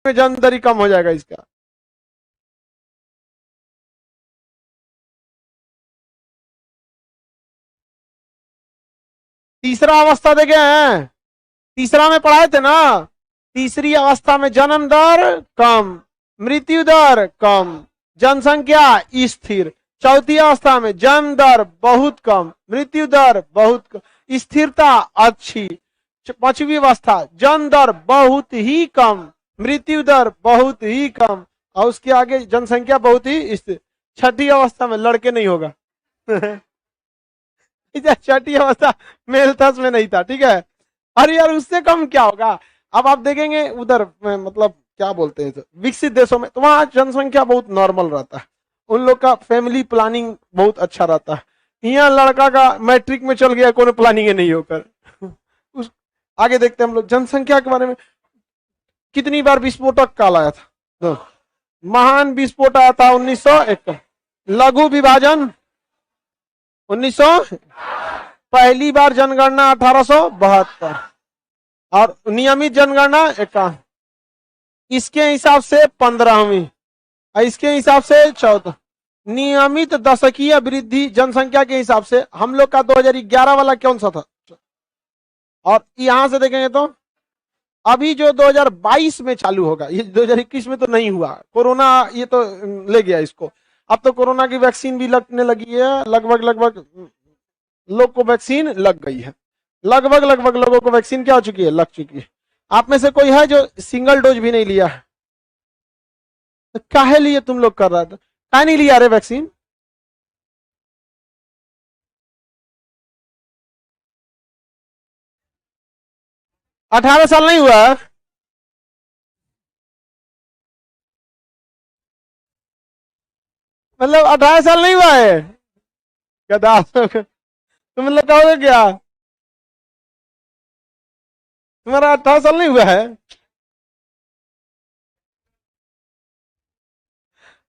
में जन्म दर ही कम हो जाएगा इसका। तीसरा अवस्था देखे हैं, तीसरा में पढ़ाए थे ना, तीसरी अवस्था में जन्म दर कम, मृत्यु दर कम, जनसंख्या स्थिर। चौथी अवस्था में जन्म दर बहुत कम, मृत्यु दर बहुत कम, स्थिरता अच्छी। पांचवी अवस्था जन्म दर बहुत ही कम, मृत्यु दर बहुत ही कम, और उसके आगे जनसंख्या बहुत ही स्थिर। छठी अवस्था में लड़के नहीं होगा छठी अवस्था मेलथस में नहीं था, ठीक है। अरे यार उससे कम क्या होगा। अब आप देखेंगे उधर मतलब क्या बोलते हैं विकसित देशों में, तो वहां जनसंख्या बहुत नॉर्मल रहता है, उन लोग का फैमिली प्लानिंग बहुत अच्छा रहता है। यहाँ लड़का का मैट्रिक में चल गया, कोई प्लानिंग नहीं होकर उस आगे देखते हैं हम लोग जनसंख्या के बारे में। कितनी बार विस्फोटक काल आया था, तो महान विस्फोट आया था 1901, लघु विभाजन 1900, पहली बार जनगणना 1872, और नियमित जनगणना 51, इसके हिसाब से 15वीं, इसके हिसाब से 14। नियमित दशकीय वृद्धि जनसंख्या के हिसाब से हम लोग का 2011 वाला कौन सा था, और यहां से देखेंगे तो अभी जो 2022 में चालू होगा, ये 2021 में तो नहीं हुआ, कोरोना ये तो ले गया इसको। अब तो कोरोना की वैक्सीन भी लगने लगी है, लगभग लोग को वैक्सीन लग गई है, लगभग लोगों को वैक्सीन क्या हो चुकी है, लग चुकी है। आप में से कोई है जो सिंगल डोज भी नहीं लिया है, तो काहे लिए तुम लोग कर रहा था, काहे नहीं लिया रे वैक्सीन। अठारह साल नहीं हुआ, मतलब 18 साल नहीं हुआ है, गधा तुम लोग कहोगे क्या, तुम्हारा 18 साल नहीं हुआ है।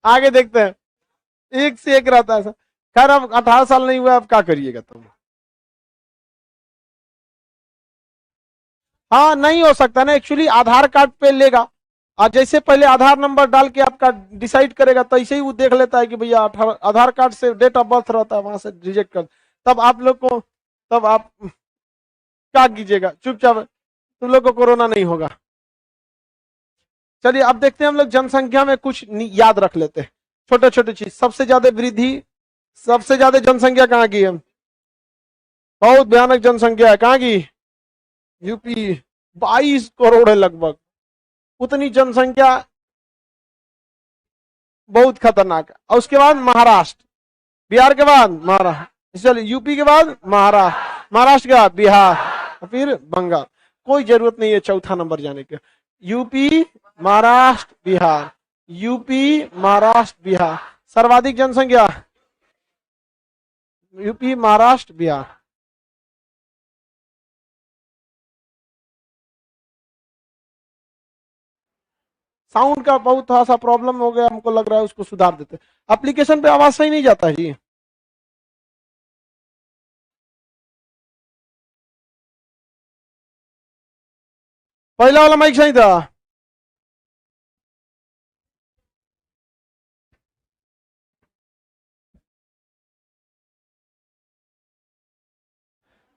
आगे देखते हैं, एक से एक रहता है। खैर अब 18 साल नहीं हुआ, अब क्या करिएगा तुम। हाँ नहीं हो सकता ना, एक्चुअली आधार कार्ड पे लेगा, और जैसे पहले आधार नंबर डाल के आपका डिसाइड करेगा, तो ऐसे ही वो देख लेता है कि भैया आधार कार्ड से डेट ऑफ बर्थ रहता है, वहां से रिजेक्ट कर, तब आप लोग को, तब आप क्या कीजिएगा, चुपचाप, तुम लोग को कोरोना नहीं होगा। चलिए अब देखते हैं हम लोग जनसंख्या में कुछ याद रख लेते हैं, छोटे छोटे चीज। सबसे ज्यादा वृद्धि, सबसे ज्यादा जनसंख्या कहाँ की है, बहुत भयानक जनसंख्या है, कहाँ की, यूपी, 22 करोड़ है लगभग, उतनी जनसंख्या बहुत खतरनाक है। और उसके बाद महाराष्ट्र, बिहार के बाद महाराष्ट्र, चलिए यूपी के बाद महाराष्ट्र, महाराष्ट्र के बाद बिहार, फिर बंगाल। कोई जरूरत नहीं है चौथा नंबर जाने के, यूपी महाराष्ट्र बिहार, यूपी महाराष्ट्र बिहार, सर्वाधिक जनसंख्या यूपी महाराष्ट्र बिहार। साउंड का बहुत थोड़ा सा प्रॉब्लम हो गया, हमको लग रहा है उसको सुधार देते। एप्लीकेशन पे आवाज सही नहीं जाता है जी, पहला वाला माइक सही था।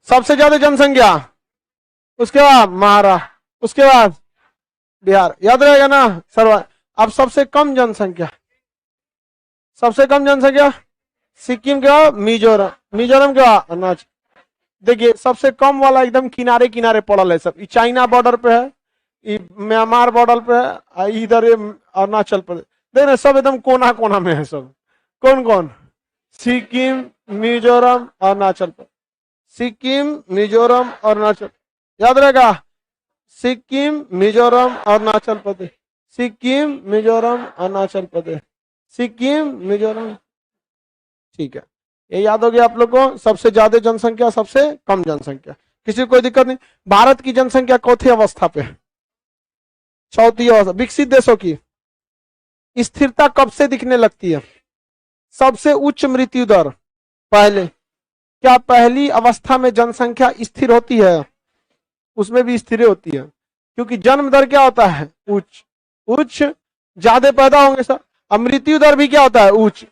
सबसे ज्यादा जनसंख्या, उसके बाद महाराष्ट्र, उसके बाद बिहार, याद रहेगा ना सर्वा। अब सबसे कम जनसंख्या, सबसे कम जनसंख्या सिक्किम के बाद मिजोरम, मिजोरम के बाद अरुणाचल। देखिए सबसे कम वाला एकदम किनारे किनारे पड़ल है, सब चाइना बॉर्डर पे है, म्यांमार बॉर्डर पे है, इधर अरुणाचल प्रदेश, देख रहे सब एकदम कोना कोना में है सब। कौन कौन, सिक्किम मिजोरम अरुणाचल प्रदेश, सिक्किम मिजोरम अरुणाचल, याद रहेगा, सिक्किम मिजोरम अरुणाचल प्रदेश, सिक्किम मिजोरम अरुणाचल प्रदेश, सिक्किम मिजोरम, ठीक है, ये याद हो गया आप लोग को। सबसे ज्यादा जनसंख्या, सबसे कम जनसंख्या, किसी को कोई दिक्कत नहीं। भारत की जनसंख्या चौथी अवस्था पे, चौथी अवस्था। विकसित देशों की स्थिरता कब से दिखने लगती है, सबसे उच्च मृत्यु दर पहले, क्या पहली अवस्था में जनसंख्या स्थिर होती है, उसमें भी स्थिर होती है, क्योंकि जन्म दर क्या होता है, उच्च, उच्च, ज्यादा पैदा होंगे सब। अब मृत्यु दर भी क्या होता है, उच्च।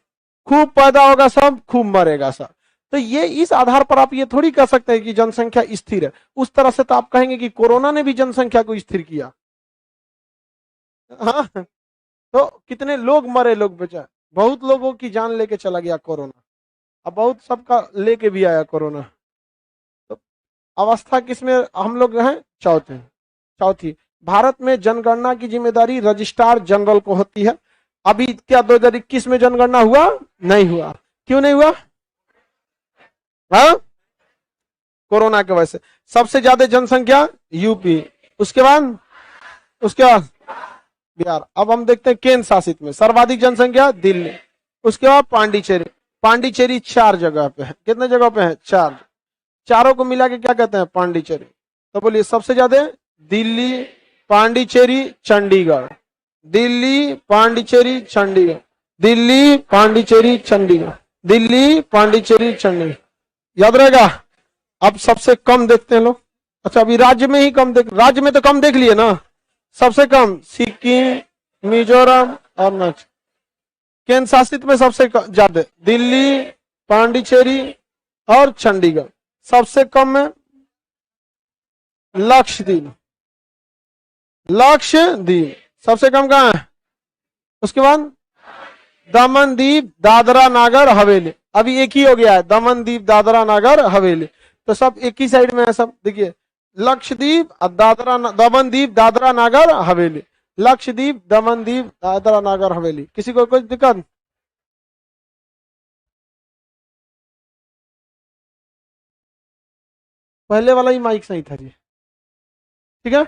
खूब पैदा होगा सब, खूब मरेगा सब। तो ये इस आधार पर आप ये थोड़ी कह सकते हैं कि जनसंख्या स्थिर है। उस तरह से तो आप कहेंगे कि कोरोना ने भी जनसंख्या को स्थिर किया। हाँ, तो कितने लोग मरे, लोग बचा, बहुत लोगों की जान लेके चला गया कोरोना। अब बहुत सबका लेके भी आया कोरोना। तो अवस्था किसमें हम लोग हैं, चौथे, चौथी। भारत में जनगणना की जिम्मेदारी रजिस्ट्रार जनरल को होती है। अभी क्या 2021 में जनगणना हुआ, नहीं हुआ। क्यों नहीं हुआ, हाँ, कोरोना की वजह से। सबसे ज्यादा जनसंख्या यूपी, उसके बाद बिहार। अब हम देखते हैं केंद्र शासित में सर्वाधिक जनसंख्या दिल्ली, उसके बाद पांडिचेरी। पांडिचेरी 4 जगह पे है, कितने जगह पे है, 4। चारों को मिला के क्या कहते हैं, पांडिचेरी। तो बोलिए सबसे ज्यादा दिल्ली, पांडिचेरी, चंडीगढ़। दिल्ली, पांडिचेरी, चंडीगढ़। दिल्ली, पांडिचेरी, चंडीगढ़। दिल्ली, पांडिचेरी, चंडीगढ़। याद रहेगा। अब सबसे कम देखते हैं लोग। अच्छा, अभी राज्य में ही कम देख, राज्य में तो कम देख लिए ना। सबसे कम सिक्किम, मिजोरम और अरुणाचल। केंद्र शासित में सबसे ज्यादा दिल्ली, पांडिचेरी और चंडीगढ़। सबसे कम में लक्षद्वीप, लक्षद्वीप सबसे कम कहां है। उसके बाद दमन दीप, दादरा नागर हवेली। अभी एक ही हो गया है, दमन दीप, दादरा नागर हवेली। तो सब एक ही साइड में है सब। देखिए लक्षद्वीप, दमन दीप, दादरा नागर हवेली। लक्षद्वीप, दमन दीप, दादरा नागर हवेली। किसी को कोई दिक्कत, पहले वाला ही माइक सही था जी, ठीक है।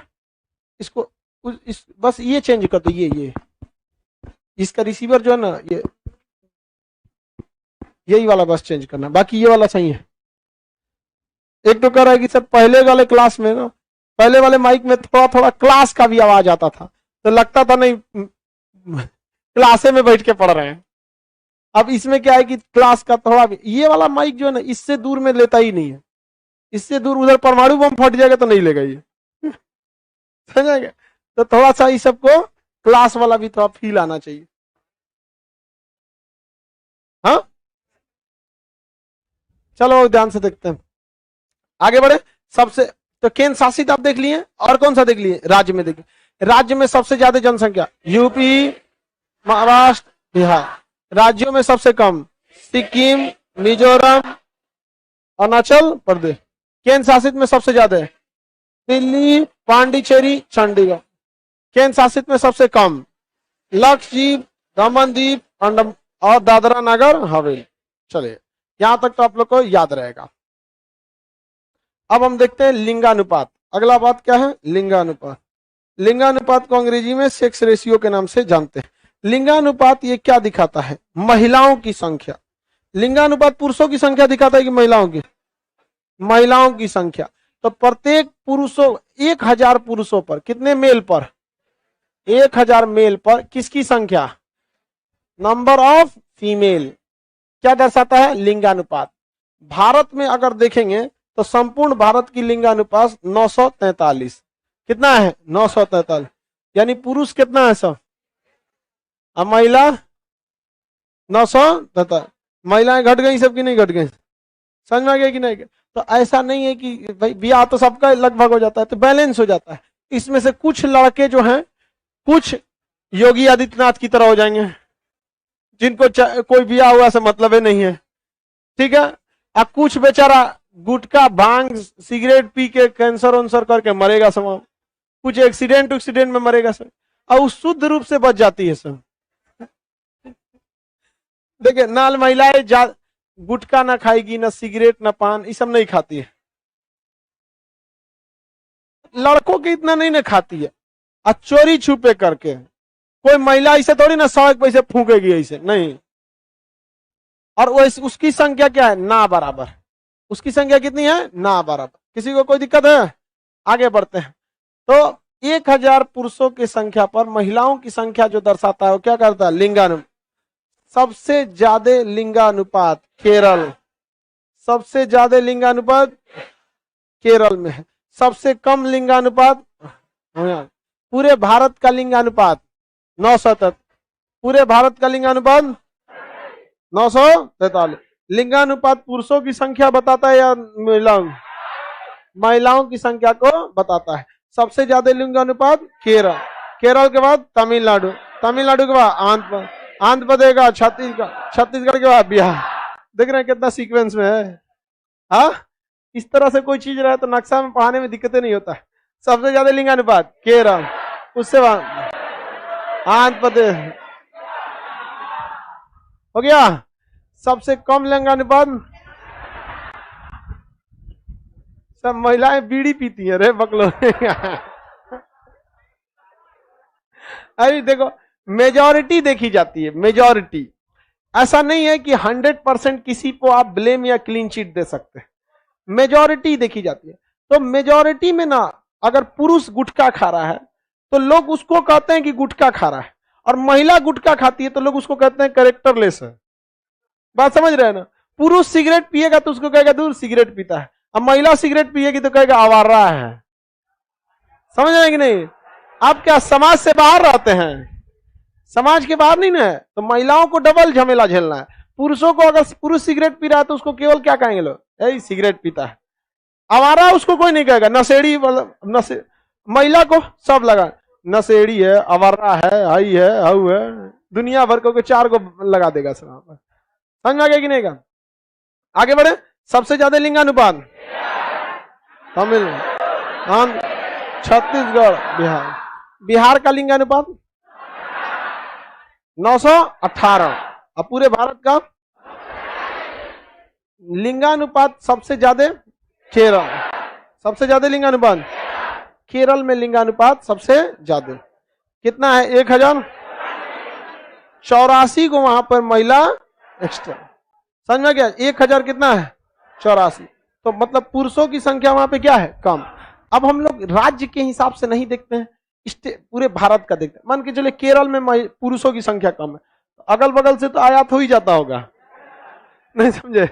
इसको बस ये चेंज कर दो, ये इसका रिसीवर जो है ना, ये यही वाला बस चेंज करना, बाकी ये वाला सही है। एक तो कह रहा है कि सर पहले वाले क्लास में ना, पहले वाले माइक में थोड़ा थोड़ा क्लास का भी आवाज आता था, तो लगता था नहीं क्लासे में बैठ के पढ़ रहे हैं। अब इसमें क्या है कि क्लास का थोड़ा भी, ये वाला माइक जो है ना, इससे दूर में लेता ही नहीं है। इससे दूर उधर परमाणु बम फट जाएगा तो नहीं लेगा ये समझेंगे। तो थोड़ा सा इस सबको क्लास वाला भी थोड़ा फील आना चाहिए। हाँ, चलो ध्यान से देखते हैं, आगे बढ़े। सबसे, तो केंद्र शासित आप देख लिए, और कौन सा देख लिए, राज्य में देखिए। राज्य में सबसे ज्यादा जनसंख्या यूपी, महाराष्ट्र, बिहार। राज्यों में सबसे कम सिक्किम, मिजोरम, अरुणाचल प्रदेश। केंद्र शासित में सबसे ज्यादा है दिल्ली, पांडिचेरी, चंडीगढ़। केंद्र शासित में सबसे कम लक्षद्वीप, दमन द्वीप, अंडमान और दादरा नगर हवेली। चलिए यहां तक तो आप लोग को याद रहेगा। अब हम देखते हैं लिंगानुपात। अगला बात क्या है, लिंगानुपात। लिंगानुपात को अंग्रेजी में सेक्स रेशियो के नाम से जानते हैं। लिंगानुपात ये क्या दिखाता है, महिलाओं की संख्या। लिंगानुपात पुरुषों की संख्या दिखाता है कि महिलाओं की, महिलाओं की संख्या। तो प्रत्येक पुरुषों, 1000 पुरुषों पर कितने मेल पर, 1000 मेल पर किसकी संख्या, नंबर ऑफ फीमेल। क्या दर्शाता है, लिंगानुपात। भारत में अगर देखेंगे तो संपूर्ण भारत की लिंगानुपात 943। कितना है, 943। यानी पुरुष कितना है सब, अब महिला 943। महिलाएं घट गई सबकी, नहीं घट गई, समझ में आ गया कि नहीं। तो ऐसा नहीं है कि भाई ब्याह तो सबका लगभग हो जाता है, तो बैलेंस हो जाता है। इसमें से कुछ लड़के जो हैं, कुछ योगी आदित्यनाथ की तरह हो जाएंगे, जिनको कोई ब्याह हुआ से मतलब ही नहीं है, ठीक है। और कुछ बेचारा गुटखा भांग सिगरेट पी के कैंसर वंसर करके मरेगा सब, कुछ एक्सीडेंट में मरेगा सब, और उस शुद्ध रूप से बच जाती है सब। देखिए नाल महिलाएं गुटखा ना खाएगी, ना सिगरेट, ना पान, ये सब नहीं खाती है। लड़कों की इतना नहीं ना खाती है, और चोरी छुपे करके कोई महिला ऐसे थोड़ी ना सड़क पे से फूकेगी, ऐसे नहीं। और वो उसकी संख्या क्या है, ना बराबर। उसकी संख्या कितनी है, ना बराबर। किसी को कोई दिक्कत है, आगे बढ़ते हैं। तो 1000 पुरुषों की संख्या पर महिलाओं की संख्या जो दर्शाता है वो क्या करता है, लिंगानुपात। सबसे ज्यादा लिंगानुपात केरल, सबसे ज्यादा लिंगानुपात केरल में है। सबसे कम लिंगानुपात, पूरे भारत का लिंगानुपात 943। पूरे भारत का लिंगानुपात 943। लिंगानुपात पुरुषों की संख्या बताता है या महिलाओं की संख्या को बताता है। सबसे ज्यादा लिंगानुपात केरल, केरल के बाद तमिलनाडु, तमिलनाडु के बाद आंध्र प्रदेश का, छत्तीसगढ़, छत्तीसगढ़ के बाद बिहार। देख रहे हैं कितना सीक्वेंस में है। हाँ, इस तरह से कोई चीज रहे तो नक्शा में पढ़ाने में दिक्कतें नहीं होता है। सबसे ज्यादा लिंगानुपात केरल, उससे बाद आंध्र प्रदेश हो गया। सबसे कम लिंगानुपात, सब महिलाएं बीड़ी पीती है रे बकलो। अरे देखो, मेजॉरिटी देखी जाती है, मेजॉरिटी। ऐसा नहीं है कि 100% किसी को आप ब्लेम या क्लीन चिट दे सकते हैं, मेजॉरिटी देखी जाती है। तो मेजॉरिटी में ना, अगर पुरुष गुटखा खा रहा है तो लोग उसको कहते हैं कि गुटखा खा रहा है, और महिला गुटखा खाती है तो लोग उसको कहते हैं कैरेक्टरलेस है। बात समझ रहे हैं ना? पुरुष सिगरेट पिएगा तो उसको कहेगा दूर सिगरेट पीता है, अब महिला सिगरेट पिएगी तो कहेगा आवारा है। समझ रहे हैं कि नहीं? आप क्या समाज से बाहर रहते हैं? समाज के बाहर नहीं ना, तो महिलाओं को डबल झमेला झेलना है। पुरुषों को, अगर पुरुष सिगरेट पी रहा है तो उसको केवल क्या कहेंगे लोग, ए सिगरेट पीता है। आवारा उसको कोई नहीं कहेगा, नशेड़ी, महिला को सब लगा नशेड़ी है, आवारा है, हाई है, हाउ है, दुनिया भर को 4 को लगा देगा सर। समझ में आ गया कि नहीं? का आगे बढ़े। सबसे ज्यादा लिंगानुपात तमिलनाडु, छत्तीसगढ़, बिहार। बिहार का लिंगानुपात 918। अब पूरे भारत का लिंगानुपात सबसे ज्यादा केरल, सबसे ज्यादा लिंगानुपात केरल में, लिंगानुपात सबसे ज्यादा कितना है? 1084 को वहां पर महिला एक्स्ट्रा। समझ में गया? 1000 कितना है? 84। तो मतलब पुरुषों की संख्या वहां पे क्या है? कम। अब हम लोग राज्य के हिसाब से नहीं देखते हैं, पूरे भारत का देखते हैं। मान के चले केरल में पुरुषों की संख्या कम है, अगल बगल से तो आयात हो ही जाता होगा, नहीं समझे?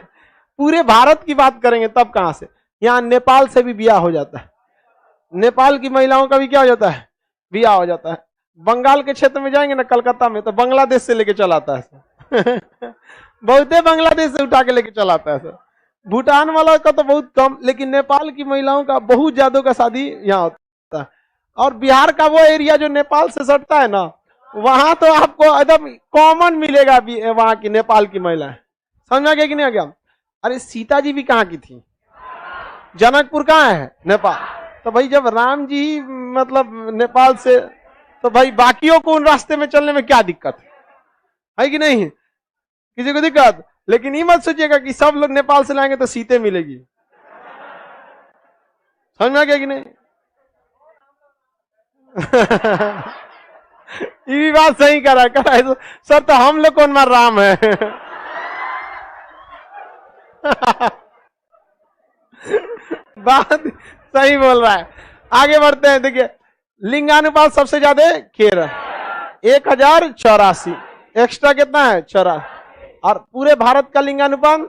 पूरे भारत की बात करेंगे तब कहां से? यहाँ नेपाल से भी ब्याह हो जाता है, नेपाल की महिलाओं का भी क्या हो जाता है? ब्याह हो जाता है। बंगाल के क्षेत्र में जाएंगे ना, कलकत्ता में, तो बांग्लादेश से लेके चलाता है। बहुते बांग्लादेश से उठा के लेके चलाता है सर। भूटान वाला का तो बहुत कम, लेकिन नेपाल की महिलाओं का बहुत ज्यादा का शादी यहाँ होता है। और बिहार का वो एरिया जो नेपाल से सटता है ना, वहां तो आपको एकदम कॉमन मिलेगा वहां की नेपाल की महिलाएं। समझा गया कि नहीं? आ गया? अरे सीता जी भी कहाँ की थी? जनकपुर कहाँ है? नेपाल। तो भाई जब राम जी मतलब नेपाल से, तो भाई बाकियों को उन रास्ते में चलने में क्या दिक्कत है कि नहीं? किसी को दिक्कत? लेकिन ये मत सोचिएगा कि सब लोग नेपाल से लाएंगे तो सीते मिलेगी। समझ में आ गया कि नहीं? ये भी बात सही करा है तो सर, तो हम लोग कौन मार राम है? बात सही बोल रहा है। आगे बढ़ते हैं। देखिए, लिंगानुपात सबसे ज्यादा केरल 1084, एक्स्ट्रा कितना है? 4। और पूरे भारत का लिंगानुपात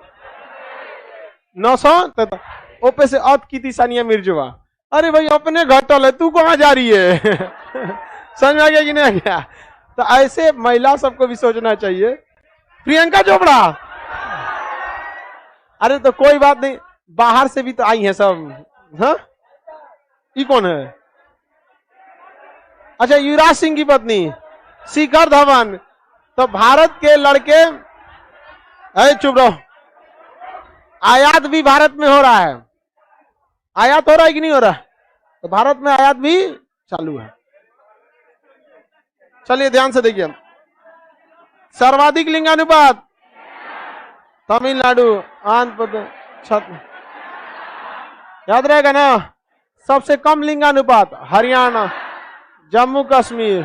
900। ओपे से औत की थी सानिया मिर्जा। अरे भाई अपने घटल है, तू कहां जा रही है? समझ में आ गया कि नहीं आ गया? तो ऐसे महिला सबको भी सोचना चाहिए। प्रियंका चोपड़ा, अरे तो कोई बात नहीं, बाहर से भी तो आई है सब। हाँ, ये कौन है? अच्छा, युवराज सिंह की पत्नी शिखर धवन। तो भारत के लड़के, अरे चुप रहो, आयात भी भारत में हो रहा है। आयात हो रहा है कि नहीं हो रहा है? तो भारत में आयात भी चालू है। चलिए ध्यान से देखिए, सर्वाधिक लिंगानुपात तमिलनाडु, आंध्र प्रदेश, छत्तीसगढ़, याद रहेगा ना? सबसे कम लिंगानुपात हरियाणा, जम्मू कश्मीर,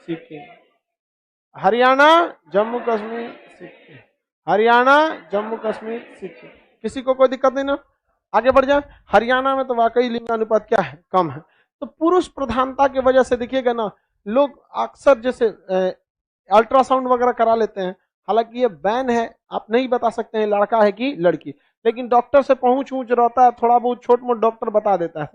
सिक्किम। हरियाणा, जम्मू कश्मीर, सिक्किम, हरियाणा, जम्मू कश्मीर, सिक्किम। किसी को कोई दिक्कत नहीं ना? आगे बढ़ जाए। हरियाणा में तो वाकई लिंगानुपात क्या है? कम है। तो पुरुष प्रधानता की वजह से देखिएगा ना, लोग अक्सर जैसे अल्ट्रासाउंड वगैरह करा लेते हैं। हालांकि ये बैन है, आप नहीं बता सकते हैं लड़का है कि लड़की, लेकिन डॉक्टर से पहुंच रहता है, थोड़ा बहुत छोट मोट डॉक्टर बता देता है।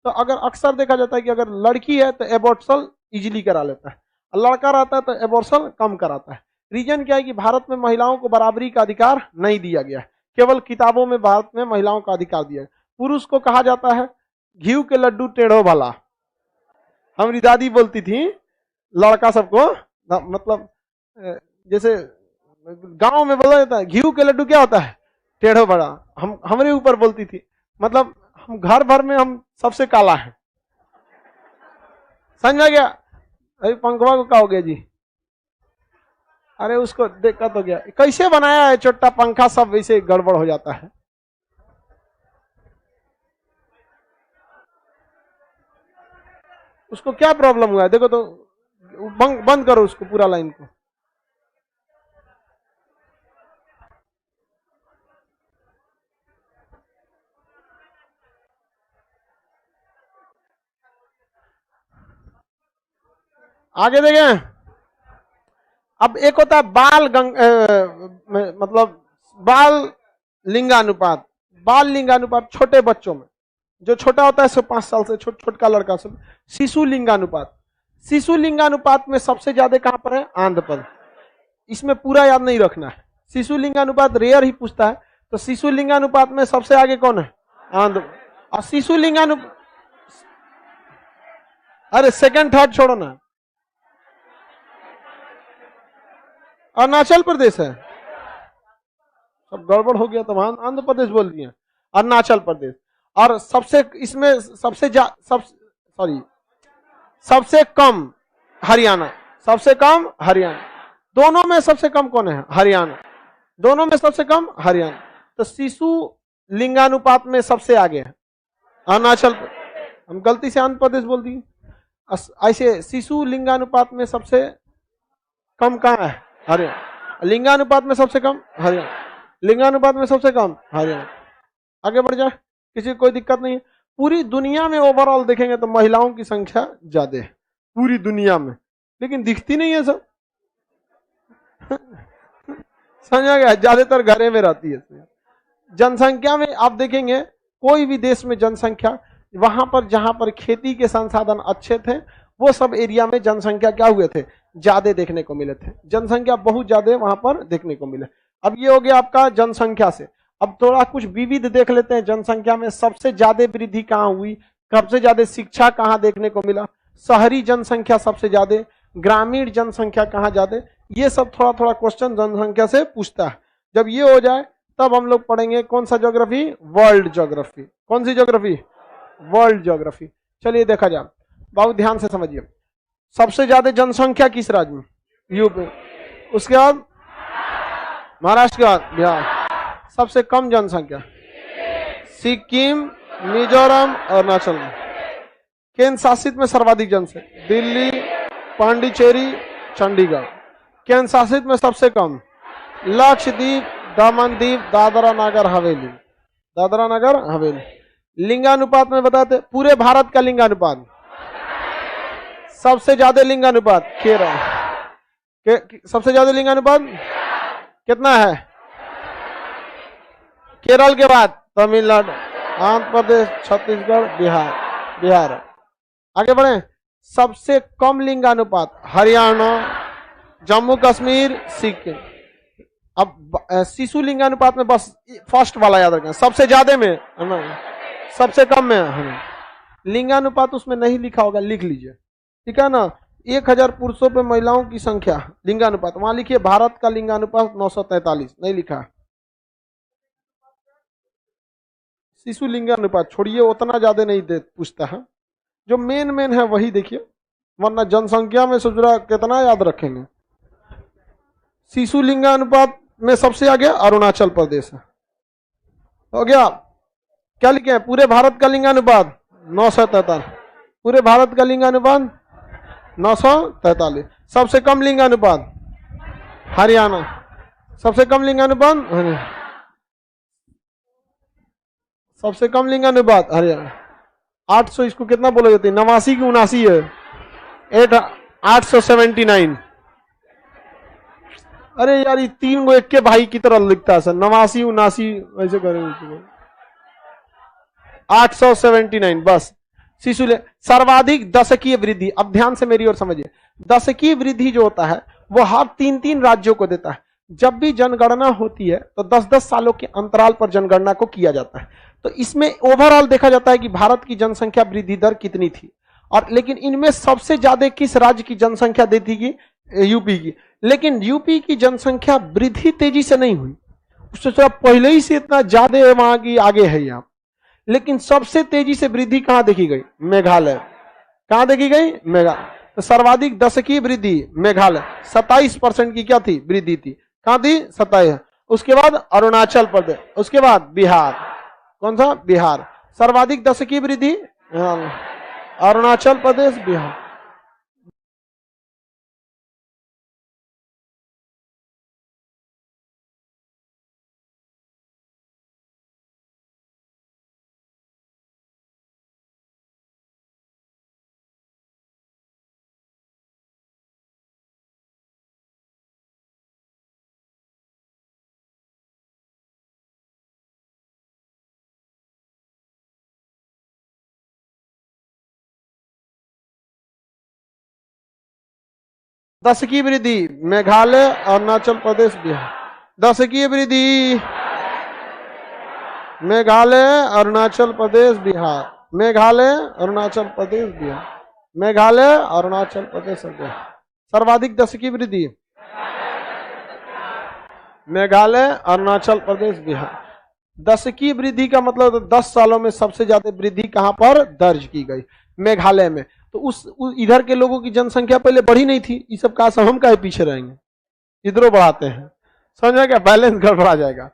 तो अगर अक्सर देखा जाता है कि अगर लड़की है तो एबॉर्शन इजीली करा लेता है, लड़का रहता है तो एबॉर्शन कम कराता है। रीजन क्या है कि भारत में महिलाओं को बराबरी का अधिकार नहीं दिया गया है, केवल किताबों में भारत में महिलाओं का अधिकार दिया है। पुरुष को कहा जाता है घी के लड्डू टेढ़ो वाला। हमारी दादी बोलती थी लड़का सबको, मतलब जैसे गांव में बोला जाता है घी के लड्डू क्या होता है, टेढ़ो बड़ा। हम हमारे ऊपर बोलती थी, मतलब हम घर भर में हम सबसे काला है। समझ में गया? अभी पंखवा को क्या हो गया जी? अरे उसको देखा तो गया कैसे बनाया है छोटा पंखा, सब वैसे गड़बड़ हो जाता है। उसको क्या प्रॉब्लम हुआ है देखो तो, बंद करो उसको पूरा लाइन को। आगे देखें, अब एक होता है मतलब बाल लिंगानुपात। बाल लिंगानुपात छोटे बच्चों में, जो छोटा होता है 5 साल से छोटा लड़का सब। शिशु लिंगानुपात, शिशु लिंगानुपात में सबसे ज्यादा कहां पर है? आंध्र प्रदेश। इसमें पूरा याद नहीं रखना है, शिशु लिंगानुपात रेयर ही पूछता है। तो शिशु लिंगानुपात में सबसे आगे कौन है? आंध्र। और शिशु लिंगानुपात, अरे सेकंड थर्ड छोड़ो ना, अरुणाचल प्रदेश है। सब गड़बड़ हो गया तो आंध्र प्रदेश बोल दिए, अरुणाचल प्रदेश। और सबसे इसमें सबसे कम हरियाणा, सबसे कम हरियाणा। दोनों में सबसे कम कौन है? हरियाणा। दोनों में सबसे कम हरियाणा। तो शिशु लिंगानुपात में सबसे आगे है अरुणाचल। हम गलती से आंध्र प्रदेश बोल दिए। ऐसे शिशु लिंगानुपात में सबसे कम कहाँ है? हरियाणा। लिंगानुपात में सबसे कम हरियाणा, लिंगानुपात में सबसे कम हरियाणा। आगे बढ़ जाए, किसी को कोई दिक्कत नहीं है। पूरी दुनिया में ओवरऑल देखेंगे तो महिलाओं की संख्या ज्यादा है पूरी दुनिया में, लेकिन दिखती नहीं है सब। समझा गया? ज्यादातर घरे में रहती है। जनसंख्या में आप देखेंगे कोई भी देश में जनसंख्या, वहां पर जहां पर खेती के संसाधन अच्छे थे वो सब एरिया में जनसंख्या क्या हुए थे? ज्यादा देखने को मिले थे। जनसंख्या बहुत ज्यादा वहां पर देखने को मिले। अब ये हो गया आपका जनसंख्या से। अब थोड़ा कुछ विविध देख लेते हैं। जनसंख्या में सबसे ज्यादा वृद्धि कहाँ हुई, सबसे ज्यादा शिक्षा कहाँ देखने को मिला, शहरी जनसंख्या सबसे ज्यादा, ग्रामीण जनसंख्या कहाँ ज्यादा, ये सब थोड़ा थोड़ा क्वेश्चन जनसंख्या से पूछता है। जब ये हो जाए तब हम लोग पढ़ेंगे कौन सा ज्योग्राफी? World geography. कौन सी ज्योग्राफी? World geography. चलिए देखा जाए, बहुत ध्यान से समझिए। सबसे ज्यादा जनसंख्या किस राज्य में? यूपी। उसके बाद महाराष्ट्र के बाद बिहार। सबसे कम जनसंख्या सिक्किम, मिजोरम, अरुणाचल में। केंद्र शासित में सर्वाधिक जनसंख्या दिल्ली, पांडिचेरी, चंडीगढ़। केंद्र शासित में सबसे कम लक्षद्वीप, दमन दीव, दादरा नगर हवेली। दादरा नगर हवेली। लिंगानुपात में बताते पूरे भारत का लिंगानुपात, सबसे ज्यादा लिंगानुपात केरल। सबसे ज्यादा लिंगानुपात कितना है? केरल के बाद तमिलनाडु, आंध्र प्रदेश, छत्तीसगढ़, बिहार। आगे बढ़े। सबसे कम लिंगानुपात हरियाणा, जम्मू कश्मीर, सिक्किम। अब शिशु लिंगानुपात में बस फर्स्ट वाला याद रखें, सबसे ज्यादा में सबसे कम में। लिंगानुपात उसमें नहीं लिखा होगा, लिख लीजिए, ठीक है ना। 1000 पुरुषों पे महिलाओं की संख्या लिंगानुपात, वहां लिखिए भारत का लिंगानुपात 943, नहीं लिखा। शिशु लिंगानुपात छोड़िए, उतना ज्यादा नहीं दे पूछता है। जो मेन है वही देखिए, वरना जनसंख्या में सोच रहा कितना याद रखेंगे। शिशु लिंगानुपात में सबसे आगे अरुणाचल प्रदेश है। हो गया। क्या लिखे हैं? पूरे भारत का लिंगानुपात 943। पूरे भारत का लिंगानुपात 943। सबसे कम लिंगानुपात हरियाणा। सबसे कम लिंगानुपात हरियाणा। सबसे कम लिंगानुपात हरियाणा। 800, इसको कितना बोला जाता है? 89 की 79 है। 879। अरे यार ये 3 गो एक के भाई की तरह लिखता है सर, 89 79 ऐसे करेंगे। 879 बस। शिशु ले सर्वाधिक दशकीय वृद्धि, अब ध्यान से मेरी ओर समझिए, दशकीय वृद्धि जो होता है वो हर 3-3 राज्यों को देता है। जब भी जनगणना होती है तो 10-10 सालों के अंतराल पर जनगणना को किया जाता है। तो इसमें ओवरऑल देखा जाता है कि भारत की जनसंख्या वृद्धि दर कितनी थी, और लेकिन इनमें सबसे ज्यादा किस राज्य की जनसंख्या देती की? यूपी की। लेकिन यूपी की जनसंख्या वृद्धि तेजी से नहीं हुई, उससे थोड़ा पहले ही से इतना ज्यादा है, वहां की आगे है यहाँ। लेकिन सबसे तेजी से वृद्धि कहां देखी गई? मेघालय। कहां देखी गई? मेघालय। तो सर्वाधिक दशकीय वृद्धि मेघालय, 27% की क्या थी? वृद्धि थी। कहां थी? 27। उसके बाद अरुणाचल प्रदेश, उसके बाद बिहार। कौन सा? बिहार। सर्वाधिक दशकीय वृद्धि अरुणाचल प्रदेश, बिहार। दशकीय वृद्धि मेघालय, अरुणाचल प्रदेश, बिहार। दशकीय वृद्धि मेघालय, अरुणाचल प्रदेश, बिहार। मेघालय, अरुणाचल प्रदेश, बिहार। मेघालय, अरुणाचल प्रदेश, बिहार। सर्वाधिक दशकीय वृद्धि मेघालय, अरुणाचल प्रदेश, बिहार। दशकीय वृद्धि का मतलब 10 सालों में सबसे ज्यादा वृद्धि कहां पर दर्ज की गई? मेघालय में। तो इधर के लोगों की जनसंख्या पहले बढ़ी नहीं थी, इस सब का हम काहे पीछे रहेंगे, इधरों बढ़ाते हैं, समझ में क्या? बैलेंस गड़बड़ा जाएगा।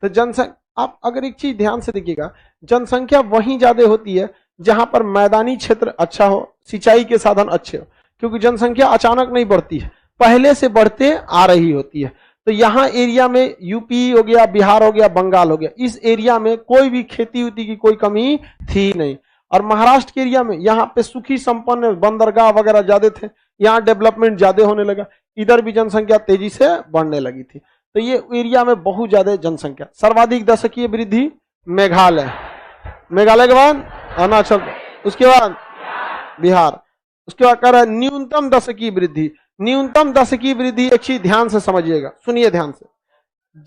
तो जनसंख्या, आप अगर एक चीज ध्यान से देखिएगा, जनसंख्या वहीं ज्यादा होती है जहां पर मैदानी क्षेत्र अच्छा हो, सिंचाई के साधन अच्छे हो, क्योंकि जनसंख्या अचानक नहीं बढ़ती है, पहले से बढ़ते आ रही होती है। तो यहाँ एरिया में यूपी हो गया, बिहार हो गया, बंगाल हो गया, इस एरिया में कोई भी खेती उती की कोई कमी थी नहीं। और महाराष्ट्र के एरिया में यहाँ पे सुखी संपन्न बंदरगाह वगैरह ज्यादा थे, यहाँ डेवलपमेंट ज्यादा होने लगा, इधर भी जनसंख्या तेजी से बढ़ने लगी थी। तो ये एरिया में बहुत ज्यादा जनसंख्या। सर्वाधिक दशकीय वृद्धि मेघालय, मेघालय के बाद अरुणाचल, उसके बाद बिहार, उसके बाद कर न्यूनतम दशकीय वृद्धि। न्यूनतम दशकीय वृद्धि एक चीज ध्यान से समझिएगा, सुनिए ध्यान से,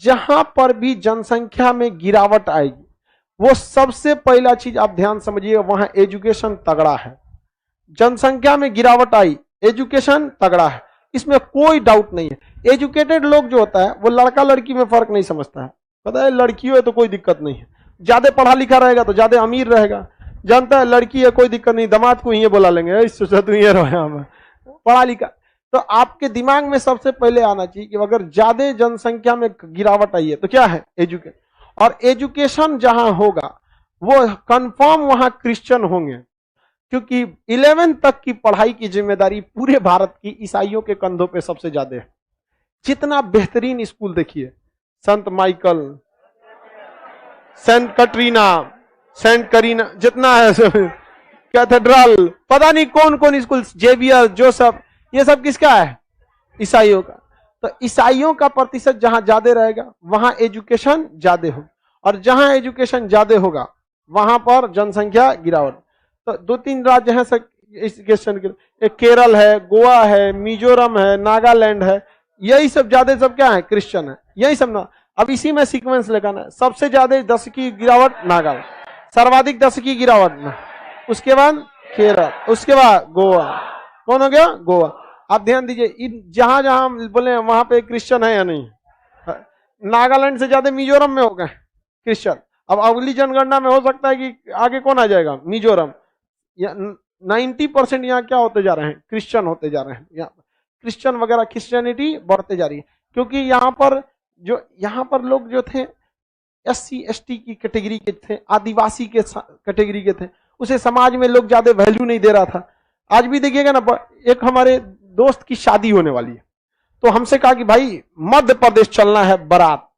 जहां पर भी जनसंख्या में गिरावट आएगी वो सबसे पहला चीज आप ध्यान समझिएगा, वहां एजुकेशन तगड़ा है। जनसंख्या में गिरावट आई, एजुकेशन तगड़ा है, इसमें कोई डाउट नहीं है। एजुकेटेड लोग जो होता है वो लड़का लड़की में फर्क नहीं समझता है, पता है लड़की है तो कोई दिक्कत नहीं है, ज्यादा पढ़ा लिखा रहेगा तो ज्यादा अमीर रहेगा, जानता है लड़की है कोई दिक्कत नहीं, दामाद को ये बोला लेंगे सोचा तू ये रहो पढ़ा लिखा। तो आपके दिमाग में सबसे पहले आना चाहिए कि अगर ज्यादा जनसंख्या में गिरावट आई है तो क्या है? एजुकेशन। और एजुकेशन जहां होगा वो कंफर्म वहां क्रिश्चियन होंगे, क्योंकि 11 तक की पढ़ाई की जिम्मेदारी पूरे भारत की ईसाइयों के कंधों पे सबसे ज्यादा है। जितना बेहतरीन स्कूल देखिए, संत Michael, saint Katrina, saint Karina, जितना है कैथेड्रल, पता नहीं कौन कौन स्कूल, जेवियर, जोसेफ, ये सब किसका है? ईसाइयों का। तो ईसाइयों का प्रतिशत जहां ज्यादा रहेगा वहां एजुकेशन ज्यादा होगा, और जहां एजुकेशन ज्यादा होगा वहां पर जनसंख्या गिरावट। तो 2-3 राज्य हैं एजुकेशन के, एक केरल है, गोवा है, मिजोरम है, नागालैंड है, यही सब ज्यादा सब क्या है? क्रिश्चियन है, यही सब ना। अब इसी में सीक्वेंस लगाना, सबसे ज्यादा 10 की गिरावट नागालैंड, सर्वाधिक 10 की गिरावट ना, उसके बाद केरल, उसके बाद गोवा। कौन हो गया? गोवा। आप ध्यान दीजिए, जहां जहां बोले वहां पे क्रिश्चियन है या नहीं? नागालैंड से ज्यादा मिजोरम में हो गए क्रिश्चियन। अब अगली जनगणना में हो सकता है कि आगे कौन आ जाएगा? मिजोरम। 90% यहाँ क्या होते जा रहे हैं? क्रिश्चियन होते जा रहे हैं, यहाँ क्रिश्चियन वगैरह, क्रिश्चियनिटी बढ़ते जा रही है, क्योंकि यहाँ पर लोग जो थे SC ST की कैटेगरी के थे, आदिवासी के कैटेगरी के थे, उसे समाज में लोग ज्यादा वैल्यू नहीं दे रहा था। आज भी देखिएगा ना, एक हमारे दोस्त की शादी होने वाली है, तो हमसे कहा कि भाई मध्य प्रदेश चलना है बारात।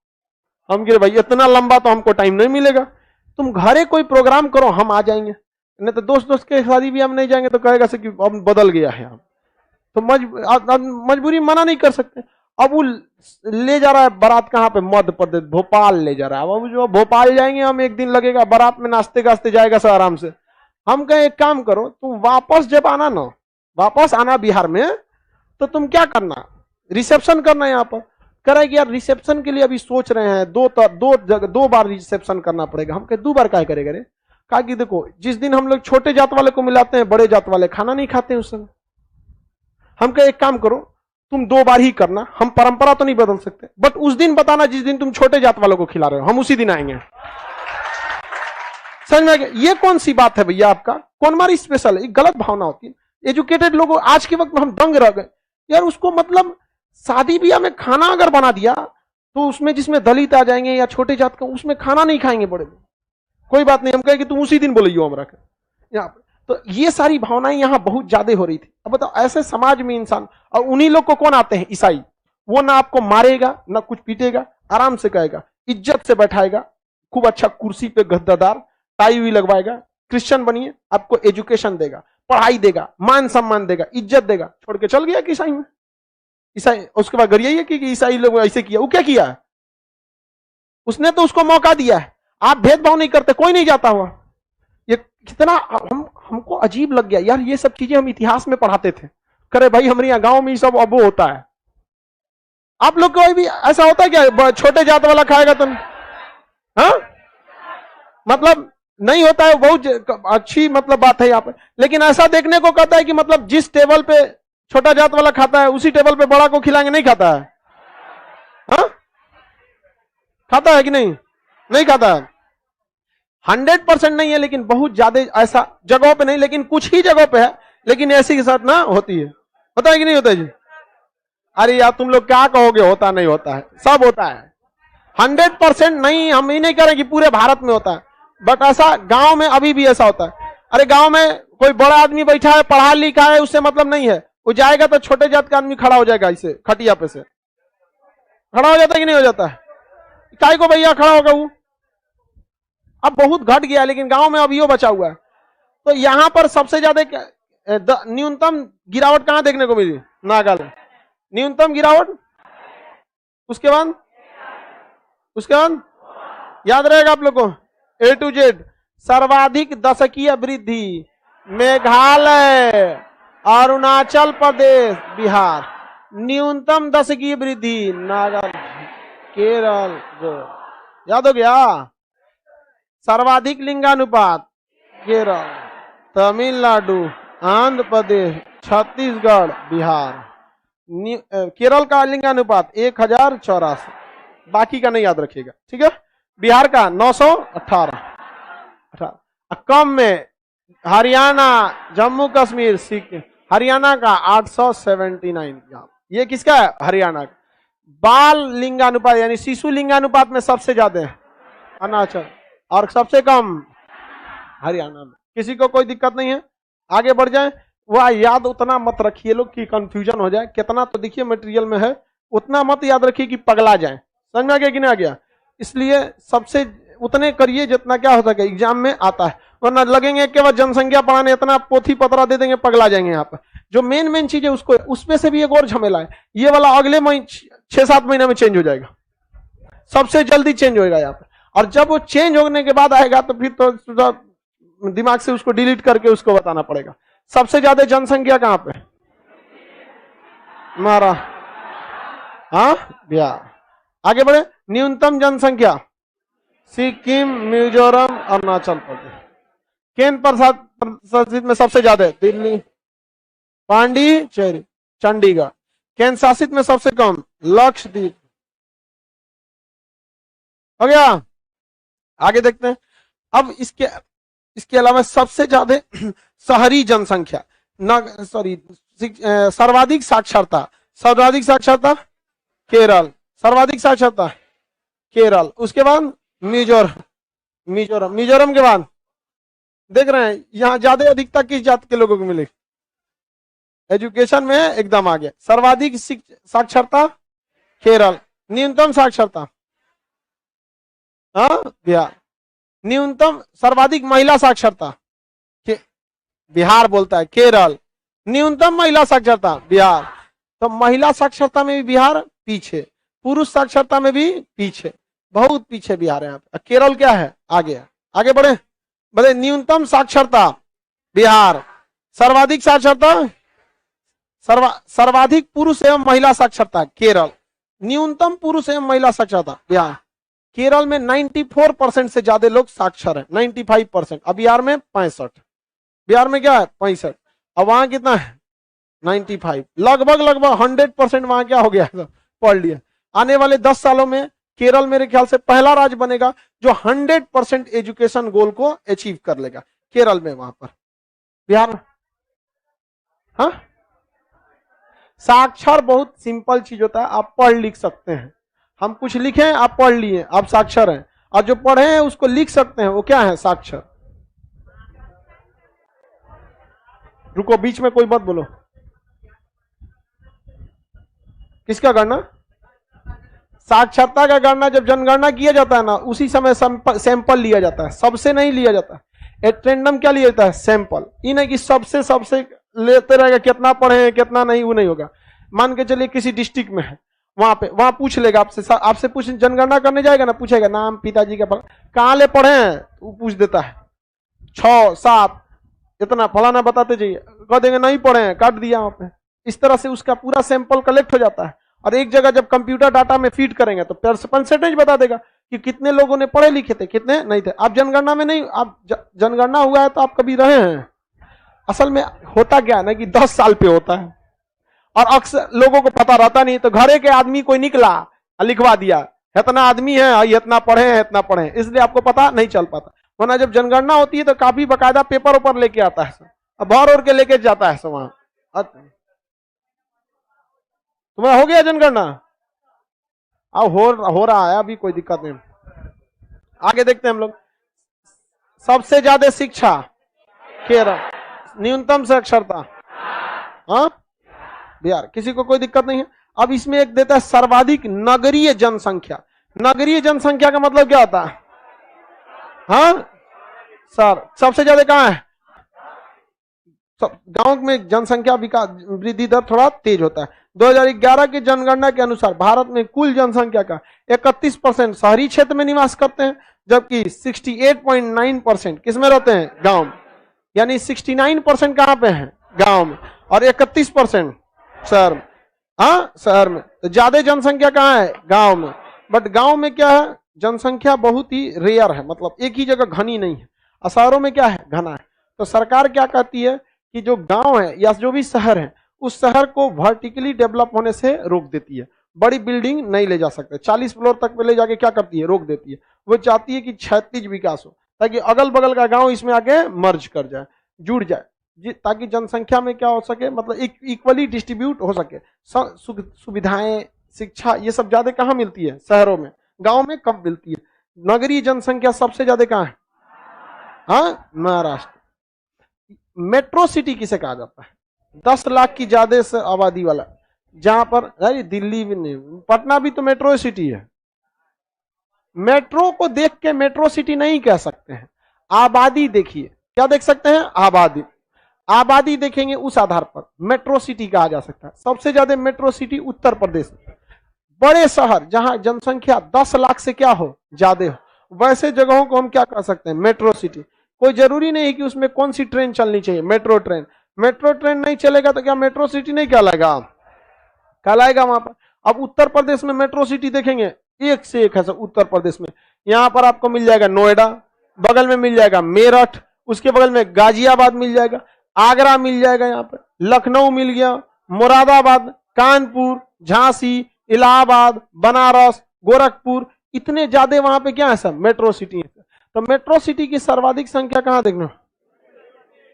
हम कह भाई इतना लंबा तो हमको टाइम नहीं मिलेगा, तुम घरे कोई प्रोग्राम करो हम आ जाएंगे, नहीं तो दोस्त दोस्त के शादी भी हम नहीं जाएंगे तो कहेगा से कि अब बदल गया है हम, तो मजबूरी मना नहीं कर सकते। अब वो ले जा रहा है बारात कहाँ पे? मध्य प्रदेश, भोपाल ले जा रहा है। अब जो भोपाल जाएंगे हम, एक दिन लगेगा, बारात में नाचते गाजते जाएगा सर आराम से, हम कहें एक काम करो, तुम वापस जब आना ना, वापस आना बिहार में, तो तुम क्या करना, रिसेप्शन करना यहाँ पर। कह रहा है कि यार रिसेप्शन के लिए अभी सोच रहे हैं, दो बार रिसेप्शन करना पड़ेगा। हम कहे 2 बार क्या करेगा रे? कहा कि देखो, जिस दिन हम लोग छोटे जात वाले को मिलाते हैं, बड़े जात वाले खाना नहीं खाते हैं उस समय। हम कहे एक काम करो, तुम 2 बार ही करना, हम परंपरा तो नहीं बदल सकते, बट उस दिन बताना जिस दिन तुम छोटे जात वालों को खिला रहे हो, हम उसी दिन आएंगे। समझ में आ गया? ये कौन सी बात है भैया? आपका कौन हमारी स्पेशल है? गलत भावना होती है। एजुकेटेड लोग आज के वक्त में हम दंग रह गए यार। उसको मतलब शादी ब्याह में खाना अगर बना दिया तो उसमें जिसमें दलित आ जाएंगे या छोटे जात का, उसमें खाना नहीं खाएंगे बड़े लोग। कोई बात नहीं, हम कहे कि तुम उसी दिन बोलियो हमरा के यहाँ पे। तो ये सारी भावनाएं यहाँ बहुत ज्यादा हो रही थी। अब बताओ, ऐसे समाज में इंसान, और उन्हीं लोग को कौन आते हैं? ईसाई। वो ना आपको मारेगा ना कुछ पीटेगा, आराम से कहेगा, इज्जत से बैठाएगा, खूब अच्छा कुर्सी पे गद्दादार, टाई भी लगवाएगा, क्रिश्चियन बनिए, आपको एजुकेशन देगा, पढ़ाई देगा, मान सम्मान देगा, इज्जत देगा, छोड़ के चल गया कि ईसाई में। ईसाई उसके बाद गरिया कि ईसाई लोग ऐसे किया। वो क्या किया है? उसने तो उसको मौका दिया है। आप भेदभाव नहीं करते, कोई नहीं जाता हुआ। ये कितना हमको अजीब लग गया यार। ये सब चीजें हम इतिहास में पढ़ाते थे। करे भाई हमारे यहाँ गांव में ये सब अब होता है। आप लोग को भी ऐसा होता है क्या? छोटे जात वाला खाएगा तो हाँ, मतलब नहीं होता है। बहुत अच्छी मतलब बात है यहाँ पे। लेकिन ऐसा देखने को कहता है कि मतलब जिस टेबल पे छोटा जात वाला खाता है उसी टेबल पे बड़ा को खिलाएंगे, नहीं खाता है? हाँ, खाता है कि नहीं? नहीं खाता है। 100% नहीं है, लेकिन बहुत ज्यादा ऐसा जगहों पे नहीं, लेकिन कुछ ही जगहों पे है। लेकिन ऐसी के साथ ना होती है। होता है कि नहीं होता है जी? अरे यार तुम लोग क्या कहोगे, होता नहीं होता है? सब होता है। 100% नहीं, हम ही नहीं कह रहे कि पूरे भारत में होता है, बट ऐसा गांव में अभी भी ऐसा होता है। अरे गांव में कोई बड़ा आदमी बैठा है, पढ़ा लिखा है, उससे मतलब नहीं है, वो जाएगा तो छोटे जात का आदमी खड़ा हो जाएगा, इसे खटिया पे से खड़ा हो जाता है कि नहीं हो जाता है? काय को भैया खड़ा होगा वो? अब बहुत घट गया, लेकिन गांव में अभी वो बचा हुआ है। तो यहां पर सबसे ज्यादा न्यूनतम गिरावट कहां देखने को मिली? नागालैंड। न्यूनतम गिरावट। उसके बाद याद रहेगा आप लोग को, A to Z। सर्वाधिक दशकीय वृद्धि मेघालय, अरुणाचल प्रदेश, बिहार। न्यूनतम दशकीय वृद्धि नागालैंड, केरल। याद हो गया? सर्वाधिक लिंगानुपात केरल, तमिलनाडु, आंध्र प्रदेश, छत्तीसगढ़, बिहार। केरल का लिंगानुपात 1084, बाकी का नहीं याद रखिएगा, ठीक है? बिहार का 918। कम में हरियाणा, जम्मू कश्मीर, सिक्किम। हरियाणा का 879। ये किसका है? हरियाणा का। बाल लिंगानुपात यानी शिशु लिंगानुपात में सबसे ज्यादा है अरुणाचल, और सबसे कम हरियाणा में। किसी को कोई दिक्कत नहीं है? आगे बढ़ जाए। वह याद उतना मत रखिए लोग कि कंफ्यूजन हो जाए। कितना तो देखिए मटेरियल में है, उतना मत याद रखिए कि पगला जाए। समझ में आ गया कि नहीं आ गया? इसलिए सबसे उतने करिए जितना क्या हो सके एग्जाम में आता है, वरना लगेंगे केवल जनसंख्या पढ़ाने, इतना पोथी पतरा दे देंगे, पगला जाएंगे। यहाँ पर जो मेन चीज है उसको, उसमें से भी एक और झमेला है। ये वाला अगले 6-7 महीने में चेंज हो जाएगा, सबसे जल्दी चेंज होगा यहाँ पे। और जब वो चेंज होने के बाद आएगा तो फिर तो दिमाग से उसको डिलीट करके उसको बताना पड़ेगा। सबसे ज्यादा जनसंख्या कहां पे? हमारा हाँ, बिहार। आगे बढ़े। न्यूनतम जनसंख्या सिक्किम, मिजोरम, अरुणाचल प्रदेश। केंद्र शासित में सबसे ज्यादा दिल्ली, पांडिचेरी, चंडीगढ़। केंद्र शासित में सबसे कम लक्षद्वीप। हो गया? आगे देखते हैं। अब इसके अलावा सबसे ज्यादा शहरी जनसंख्या सर्वाधिक साक्षरता केरल, सर्वाधिक साक्षरता केरल। उसके बाद मिजोरम के बाद देख रहे हैं यहां ज्यादा अधिकता किस जाति के लोगों को मिलेगी? एजुकेशन में एकदम आ गया। सर्वाधिक साक्षरता केरल, न्यूनतम साक्षरता बिहार। न्यूनतम सर्वाधिक महिला साक्षरता बिहार बोलता है, केरल। न्यूनतम महिला साक्षरता बिहार। तो महिला साक्षरता में भी बिहार पीछे, पुरुष साक्षरता में भी पीछे, बहुत पीछे बिहार है यहाँ पे। केरल क्या है? आगे बढ़े। न्यूनतम साक्षरता बिहार। सर्वाधिक साक्षरता, सर्वाधिक पुरुष एवं महिला साक्षरता केरल। न्यूनतम पुरुष एवं महिला साक्षरता बिहार। केरल में 94% से ज्यादा लोग साक्षर है, 95%। अब बिहार में 65। बिहार में क्या है 65। अब वहां कितना है 95। लगभग 100% वहां क्या हो गया पढ़ लिया। आने वाले 10 सालों में केरल मेरे ख्याल से पहला राज्य बनेगा जो 100% एजुकेशन गोल को अचीव कर लेगा। केरल में वहां पर। बिहार हाँ साक्षर बहुत सिंपल चीज होता है, आप पढ़ लिख सकते हैं। हम कुछ लिखे आप पढ़ लिए आप साक्षर हैं, और जो पढ़े हैं उसको लिख सकते हैं वो क्या है साक्षर। रुको बीच में कोई मत बोलो। किसका गणना? साक्षरता का गणना जब जनगणना किया जाता है ना उसी समय सैंपल लिया जाता है, सबसे नहीं लिया जाता। एट रैंडम क्या लिया जाता है सैंपल। ये नहीं कि सबसे लेते रहेगा कितना पढ़े हैं कितना नहीं, वो नहीं होगा। मान के चलिए किसी डिस्ट्रिक्ट में है, वहां पूछ लेगा आपसे पूछ जनगणना करने जाएगा ना, पूछेगा नाम पिताजी का कहाँ ले पढ़े हैं, वो पूछ देता है 6 7 इतना फलाना बताते जाइए, कह देंगे नहीं पढ़े हैं, काट दिया वहां पे। इस तरह से उसका पूरा सैंपल कलेक्ट हो जाता है, और एक जगह जब कंप्यूटर डाटा में फीड करेंगे तो परसेंटेज बता देगा कि कितने लोगों ने पढ़े लिखे थे कितने नहीं थे। आप जनगणना में नहीं, आप जनगणना हुआ है तो आप कभी रहे हैं। असल में होता क्या है ना कि 10 साल पे होता है, और अक्सर लोगों को पता रहता नहीं, तो घरे के आदमी कोई निकला लिखवा दिया इतना आदमी है इतना पढ़े हैं इतना पढ़े हैं, इसलिए आपको पता नहीं चल पाता। वरना जब जनगणना होती है तो काफी बकायदा पेपर ऊपर लेके आता है, भर और के लेके जाता है वहां। तुम्हारा हो गया जनगणना? अब हो रहा है, अभी कोई दिक्कत नहीं। आगे देखते हैं हम लोग। सबसे ज्यादा शिक्षा केरल, न्यूनतम साक्षरता हाँ बिहार। किसी को कोई दिक्कत नहीं है। अब इसमें एक देता है सर्वाधिक नगरीय जनसंख्या। नगरीय जनसंख्या का मतलब क्या होता है? हाँ सर सबसे ज्यादा कहां है? गांव में जनसंख्या विकास वृद्धि दर थोड़ा तेज होता है। 2011 की जनगणना के अनुसार भारत में कुल जनसंख्या का 31% शहरी क्षेत्र में निवास करते हैं, जबकि 68.9% किसमें रहते हैं? गांव। यानी 69% कहां पे हैं? गांव में, और 31% शहर में। हाँ शहर में तो ज्यादा जनसंख्या कहां है? गांव में। बट गांव में क्या है जनसंख्या बहुत ही रेयर है, मतलब एक ही जगह घनी नहीं है, और शहरों में क्या है घना है। तो सरकार क्या कहती है कि जो गांव है या जो भी शहर है उस शहर को वर्टिकली डेवलप होने से रोक देती है। बड़ी बिल्डिंग नहीं ले जा सकते, 40 फ्लोर तक पे ले जाके क्या करती है? रोक देती है। वो चाहती है कि क्षैतिज विकास हो, ताकि अगल बगल का गांव इसमें आके मर्ज कर जाए, जुड़ जाए, ताकि जनसंख्या में क्या हो सके, मतलब इक्वली डिस्ट्रीब्यूट हो सके। सुविधाएं शिक्षा ये सब ज्यादा कहाँ मिलती है? शहरों में। गांव में कम मिलती है। नगरीय जनसंख्या सबसे ज्यादा कहाँ है? हाँ महाराष्ट्र। मेट्रो सिटी किसे कहा जाता है? 10 लाख की ज्यादा से आबादी वाला, जहां पर अरे दिल्ली भी नहीं, पटना भी तो मेट्रो सिटी है। मेट्रो को देख के मेट्रो सिटी नहीं कह सकते हैं, आबादी देखिए। क्या देख सकते हैं? आबादी। आबादी देखेंगे उस आधार पर मेट्रो सिटी कहा जा सकता है। सबसे ज्यादा मेट्रो सिटी उत्तर प्रदेश में। बड़े शहर जहां जनसंख्या 10 लाख से क्या हो ज्यादा हो, वैसे जगहों को हम क्या कह सकते हैं? Metro city. कोई जरूरी नहीं है कि उसमें कौन सी ट्रेन चलनी चाहिए, मेट्रो ट्रेन। मेट्रो ट्रेन नहीं चलेगा तो क्या मेट्रो सिटी नहीं कहलाएगा? कहलाएगा वहां पर। अब उत्तर प्रदेश में मेट्रो सिटी देखेंगे एक से एक है सब उत्तर प्रदेश में। यहां पर आपको मिल जाएगा नोएडा, बगल में मिल जाएगा मेरठ, उसके बगल में गाजियाबाद मिल जाएगा, आगरा मिल जाएगा, यहाँ पर लखनऊ मिल गया, मुरादाबाद, कानपुर, झांसी, इलाहाबाद, बनारस, गोरखपुर, इतने ज्यादा वहां पे क्या है सब मेट्रो सिटी है। तो मेट्रो सिटी की सर्वाधिक संख्या कहां देखना?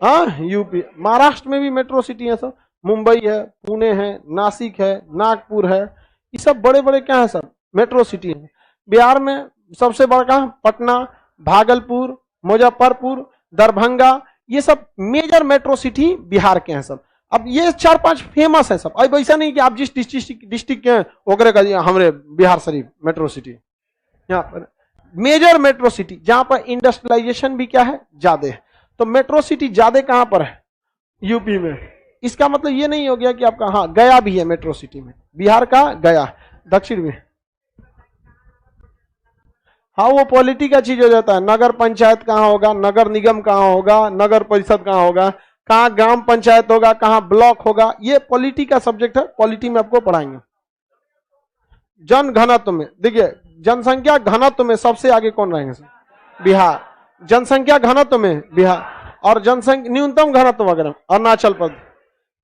हाँ यूपी। महाराष्ट्र में भी मेट्रो सिटी है सब, मुंबई है, पुणे है, नासिक है, नागपुर है, ये सब बड़े बड़े क्या है सब मेट्रो सिटी है। बिहार में सबसे बड़ा कहां? पटना, भागलपुर, मुजफ्फरपुर, दरभंगा, ये सब मेजर मेट्रो सिटी बिहार के हैं सब। अब ये 4-5 फेमस है सब। अब ऐसा नहीं कि आप जिस डिस्ट्रिक्ट के हैं ओकरे का हमारे बिहार शरीफ मेट्रो सिटी। यहाँ पर मेजर मेट्रो सिटी जहां पर इंडस्ट्रियलाइजेशन भी क्या है ज्यादा है। तो मेट्रो सिटी ज्यादा कहां पर है? यूपी में। इसका मतलब ये नहीं हो गया कि आपका हाँ गया भी है मेट्रो सिटी में, बिहार का गया दक्षिण में। हाँ वो पॉलिटी का चीज हो जाता है। नगर पंचायत कहाँ होगा, नगर निगम कहाँ होगा, नगर परिषद कहाँ होगा, कहाँ ग्राम पंचायत होगा, कहाँ ब्लॉक होगा, ये पॉलिटी का सब्जेक्ट है, पॉलिटी में आपको पढ़ाएंगे। जन घनत्व में देखिए, जनसंख्या घनत्व में सबसे आगे कौन रहेंगे सर? बिहार। जनसंख्या घनत्व में बिहार, और जनसंख्या न्यूनतम घनत्व वगैरह अरुणाचल प्रदेश।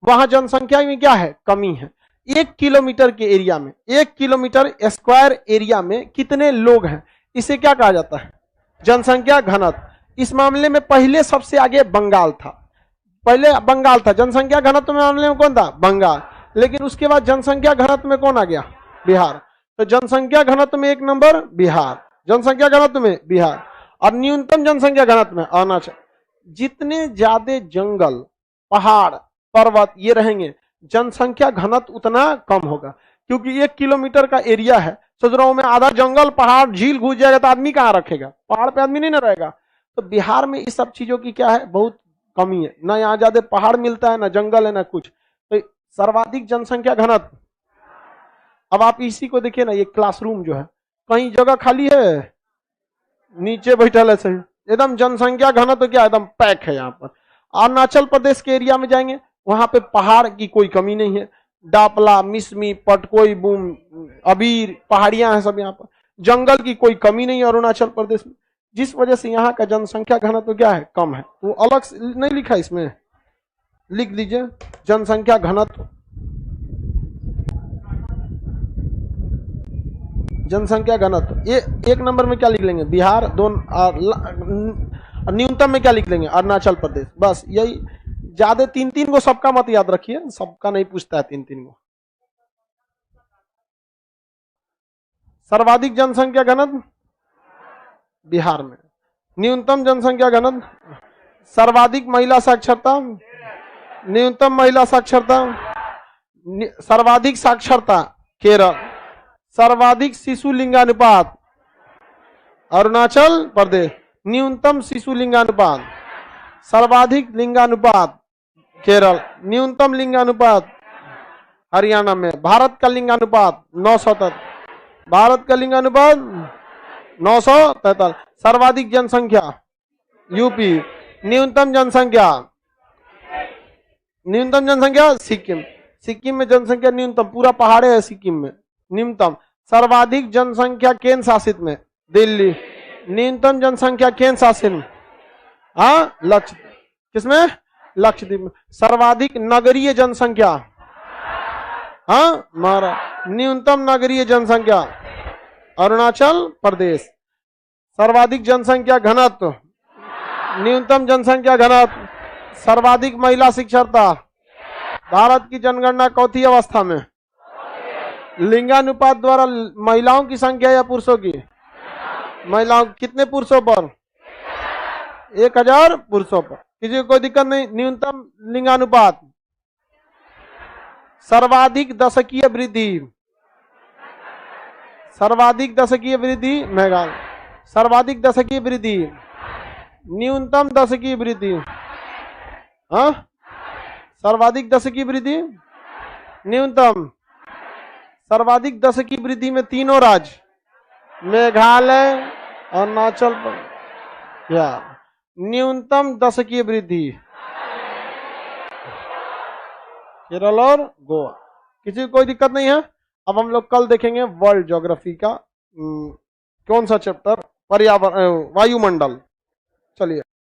वहां जनसंख्या में क्या है, कमी है। 1 किलोमीटर के एरिया में, 1 किलोमीटर स्क्वायर एरिया में कितने लोग हैं, इसे क्या कहा जाता है? जनसंख्या घनत्व। इस मामले में पहले सबसे आगे बंगाल था, पहले बंगाल था जनसंख्या घनत्व में, मामले में कौन था? बंगाल। लेकिन उसके बाद जनसंख्या घनत्व में कौन आ गया? बिहार। तो जनसंख्या घनत्व में 1 नंबर बिहार, जनसंख्या घनत्व में बिहार, और न्यूनतम जनसंख्या घनत्व में अरुणाचल। जितने ज्यादा जंगल, पहाड़, पर्वत ये रहेंगे, जनसंख्या घनत्व उतना कम होगा, क्योंकि 1 किलोमीटर का एरिया है। सोच रहा हूं मैं, आधा जंगल, पहाड़, झील घुस जाएगा तो आदमी कहाँ रखेगा? पहाड़ पे आदमी नहीं ना रहेगा। तो बिहार में इस सब चीजों की क्या है, बहुत कमी है। ना यहाँ ज्यादा पहाड़ मिलता है, ना जंगल है, ना कुछ। तो सर्वाधिक जनसंख्या घनत्व। अब आप इसी को देखिए ना, ये क्लासरूम जो है, कहीं जगह खाली है? नीचे बैठल है सही, एकदम जनसंख्या घनत्व क्या एकदम पैक है यहाँ पर। अरुणाचल प्रदेश के एरिया में जाएंगे, वहां पे पहाड़ की कोई कमी नहीं है। डापला, मिसमी, पटकोई, बूम, अबीर पहाड़ियां हैं सब यहाँ पर। जंगल की कोई कमी नहीं है अरुणाचल प्रदेश में, जिस वजह से यहाँ का जनसंख्या घनत्व क्या है, कम है। वो अलग से नहीं लिखा, इसमें लिख दीजिए जनसंख्या घनत्व। जनसंख्या घनत्व ये 1 नंबर में क्या लिख लेंगे? बिहार। न्यूनतम में क्या लिख लेंगे? अरुणाचल प्रदेश। बस यही, ज्यादा 3-3 को सबका मत याद रखिए, सबका नहीं पूछता है 3-3 को। सर्वाधिक जनसंख्या घनत्व बिहार में, न्यूनतम जनसंख्या घनत्व, सर्वाधिक महिला साक्षरता, न्यूनतम महिला साक्षरता, सर्वाधिक साक्षरता केरल, सर्वाधिक शिशु लिंगानुपात अरुणाचल प्रदेश, न्यूनतम शिशु लिंगानुपात, सर्वाधिक लिंगानुपात केरल, न्यूनतम लिंगानुपात हरियाणा में। भारत का लिंगानुपात 973, भारत का लिंगानुपात 943। सर्वाधिक जनसंख्या यूपी, न्यूनतम जनसंख्या, न्यूनतम जनसंख्या सिक्किम, सिक्किम में जनसंख्या न्यूनतम, पूरा पहाड़े है सिक्किम में, न्यूनतम। सर्वाधिक जनसंख्या केंद्र शासित में दिल्ली, न्यूनतम जनसंख्या केंद्र शासित में हाँ लक्षद्वीप, किसमें? लक्षद्वीप में। सर्वाधिक नगरीय जनसंख्या हाँ महाराष्ट्र, न्यूनतम नगरीय जनसंख्या अरुणाचल प्रदेश। सर्वाधिक जनसंख्या घनत्व, न्यूनतम जनसंख्या घनत्व, सर्वाधिक महिला साक्षरता। भारत की जनगणना चौथी अवस्था में, लिंगानुपात द्वारा महिलाओं की संख्या या पुरुषों की? महिलाओं, कितने पुरुषों पर? 1000 पुरुषों पर। किसी को कोई दिक्कत नहीं। न्यूनतम लिंगानुपात, सर्वाधिक दशकीय वृद्धि, सर्वाधिक दशकीय वृद्धि मेघालय, सर्वाधिक दशकीय वृद्धि, न्यूनतम दशकीय वृद्धि हाँ, सर्वाधिक दशकीय वृद्धि, न्यूनतम। सर्वाधिक दशकीय वृद्धि में तीनों राज्य, मेघालय, अरुणाचल प्रदेश, या न्यूनतम दशकीय वृद्धि केरल और गोवा। किसी को कोई दिक्कत नहीं है। अब हम लोग कल देखेंगे वर्ल्ड ज्योग्राफी का कौन सा चैप्टर, पर्यावरण, वायुमंडल। चलिए।